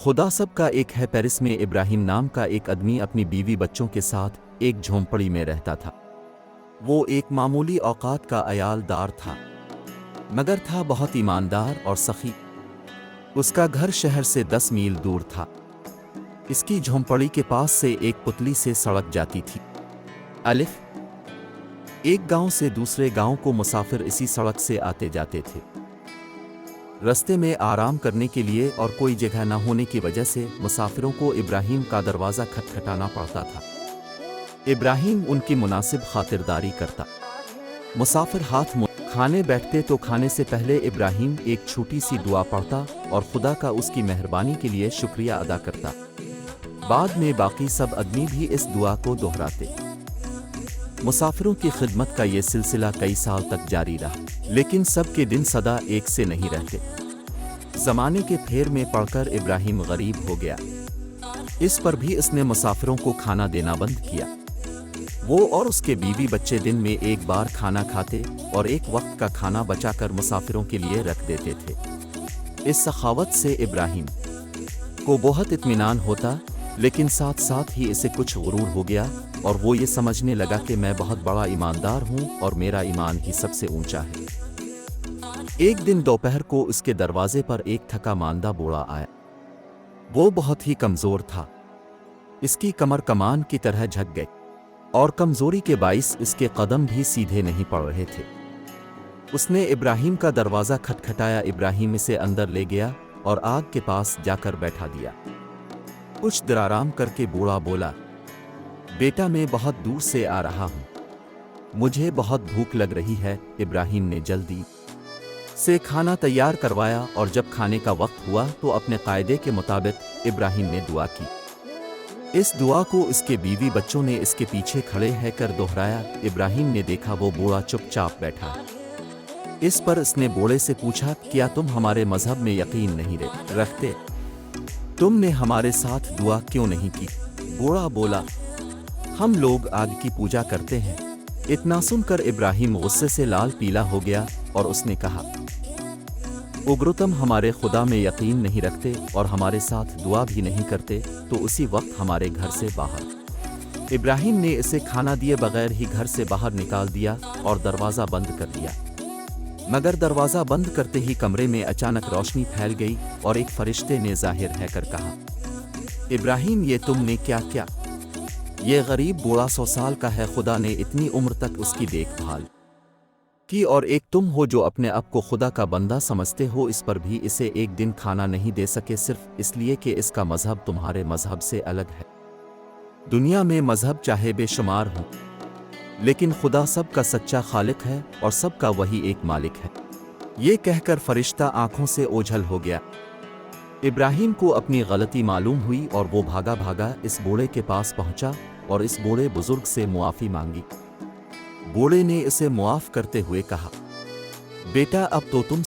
خدا سب کا ایک ہے۔ پیرس میں ابراہیم نام کا ایک آدمی اپنی بیوی بچوں کے ساتھ ایک جھونپڑی میں رہتا تھا۔ وہ ایک معمولی اوقات کا عیال دار تھا، مگر تھا بہت ایماندار اور سخی۔ اس کا گھر شہر سے 10 میل دور تھا۔ اس کی جھونپڑی کے پاس سے ایک پتلی سے سڑک جاتی تھی۔ ایک گاؤں سے دوسرے گاؤں کو مسافر اسی سڑک سے آتے جاتے تھے۔ رستے میں آرام کرنے کے لیے اور کوئی جگہ نہ ہونے کی وجہ سے مسافروں کو ابراہیم کا دروازہ کھٹکھٹانا پڑتا تھا۔ ابراہیم ان کی مناسب خاطرداری کرتا۔ مسافر ہاتھ منہ کھانے بیٹھتے تو کھانے سے پہلے ابراہیم ایک چھوٹی سی دعا پڑھتا اور خدا کا اس کی مہربانی کے لیے شکریہ ادا کرتا۔ بعد میں باقی سب آدمی بھی اس دعا کو دہراتے۔ مسافروں کی خدمت کا یہ سلسلہ کئی سال تک جاری رہا، لیکن سب کے دن سدا ایک سے نہیں رہتے۔ زمانے کے پھیر میں پڑھ کر ابراہیم غریب ہو گیا۔ اس پر بھی اس نے مسافروں کو کھانا دینا بند کیا۔ وہ اور اس کے بیوی بچے دن میں ایک بار کھانا کھاتے اور ایک وقت کا کھانا بچا کر مسافروں کے لیے رکھ دیتے تھے۔ اس سخاوت سے ابراہیم کو بہت اطمینان ہوتا، لیکن ساتھ ساتھ ہی اسے کچھ غرور ہو گیا اور وہ یہ سمجھنے لگا کہ میں بہت بڑا ایماندار ہوں اور میرا ایمان ہی سب سے اونچا ہے۔ ایک دن دوپہر کو اس کے دروازے پر ایک تھکا ماندہ بوڑھا آیا۔ وہ بہت ہی کمزور تھا۔ اس کی کمر کمان کی طرح جھک گئی اور کمزوری کے باعث اس کے قدم بھی سیدھے نہیں پڑ رہے تھے۔ اس نے ابراہیم کا دروازہ کھٹکھٹایا۔ ابراہیم اسے اندر لے گیا اور آگ کے پاس جا کر بیٹھا دیا۔ کچھ دیر آرام کر کے بوڑھا بولا، بیٹا میں بہت دور سے آ رہا ہوں، مجھے بہت بھوک لگ رہی ہے۔ ابراہیم نے جلدی سے کھانا تیار کروایا اور جب کھانے کا وقت ہوا تو اپنے قاعدے کے مطابق ابراہیم نے دعا کی۔ اس دعا کو اس کے بیوی بچوں نے اس کے پیچھے کھڑے ہے کر دہرایا۔ ابراہیم نے دیکھا وہ بوڑھا چپ چاپ بیٹھا ہے۔ اس پر اس نے بوڑھے سے پوچھا، کیا تم ہمارے مذہب میں یقین نہیں رکھتے؟ تم نے ہمارے ساتھ دعا کیوں نہیں کی؟ بوڑھا بولا، ہم لوگ آگ کی پوجا کرتے ہیں۔ اتنا سن کر ابراہیم غصے سے لال پیلا ہو گیا اور اس نے کہا، اگر تم ہمارے خدا میں یقین نہیں رکھتے اور ہمارے ساتھ دعا بھی نہیں کرتے تو اسی وقت ہمارے گھر سے باہر۔ ابراہیم نے اسے کھانا دیے بغیر ہی گھر سے باہر نکال دیا اور دروازہ بند کر دیا۔ مگر دروازہ بند کرتے ہی کمرے میں اچانک روشنی پھیل گئی اور ایک فرشتے نے ظاہر ہے کر کہا، ابراہیم یہ تم نے کیا کیا؟ یہ غریب بوڑھا 100 سال کا ہے، خدا نے اتنی عمر تک اس کی دیکھ بھال کی اور ایک تم ہو جو اپنے آپ کو خدا کا بندہ سمجھتے ہو، اس پر بھی اسے ایک دن کھانا نہیں دے سکے، صرف اس لیے کہ اس کا مذہب تمہارے مذہب سے الگ ہے۔ دنیا میں مذہب چاہے بے شمار ہوں، لیکن خدا سب کا سچا خالق ہے اور سب کا وہی ایک مالک ہے۔ یہ کہہ کر فرشتہ آنکھوں سے اوجھل ہو گیا۔ ابراہیم کو اپنی غلطی معلوم ہوئی اور وہ بھاگا بھاگا اس بوڑھے کے پاس پہنچا اور اس بوڑھے بزرگ سے معافی مانگی۔ بوڑھے نے اسے معاف کرتے ہوئے کہا، بیٹا اب تو تم